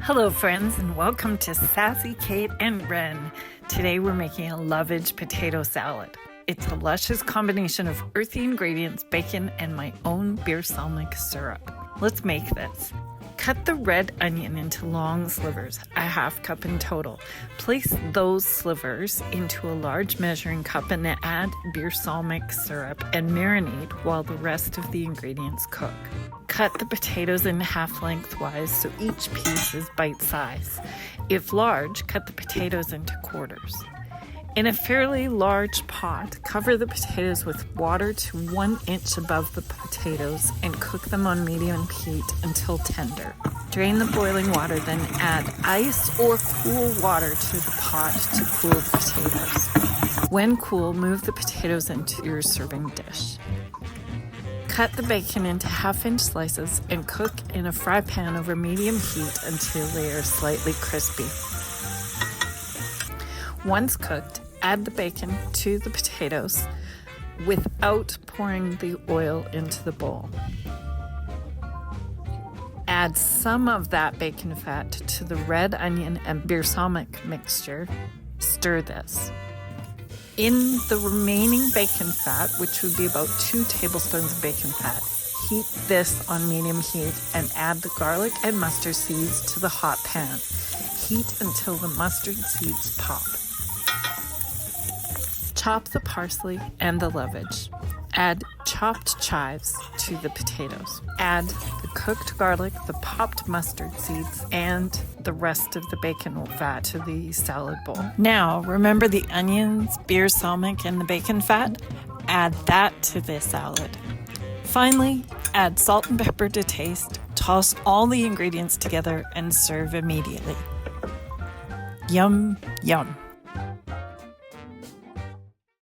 Hello friends, and welcome to Sassy Kate and Ren. Today we're making a Lovage potato salad. It's a luscious combination of earthy ingredients, bacon, and my own beersalmic syrup. Let's make this. Cut the red onion into long slivers, a half cup in total. Place those slivers into a large measuring cup and add beersalmic syrup and marinate while the rest of the ingredients cook. Cut the potatoes in half lengthwise so each piece is bite size. If large, cut the potatoes into quarters. In a fairly large pot, cover the potatoes with water to 1 inch above the potatoes and cook them on medium heat until tender. Drain the boiling water, then add ice or cool water to the pot to cool the potatoes. When cool, move the potatoes into your serving dish. Cut the bacon into half-inch slices and cook in a fry pan over medium heat until they are slightly crispy. Once cooked, add the bacon to the potatoes without pouring the oil into the bowl. Add some of that bacon fat to the red onion and beersalmic mixture. Stir this. In the remaining bacon fat, which would be about 2 tablespoons of bacon fat, heat this on medium heat and add the garlic and mustard seeds to the hot pan. Heat until the mustard seeds pop. Chop the parsley and the lovage. Add chopped chives to the potatoes. Add the cooked garlic, the popped mustard seeds, and the rest of the bacon fat to the salad bowl. Now, remember the onions, beersalmic, and the bacon fat? Add that to the salad. Finally, add salt and pepper to taste. Toss all the ingredients together and serve immediately. Yum, yum.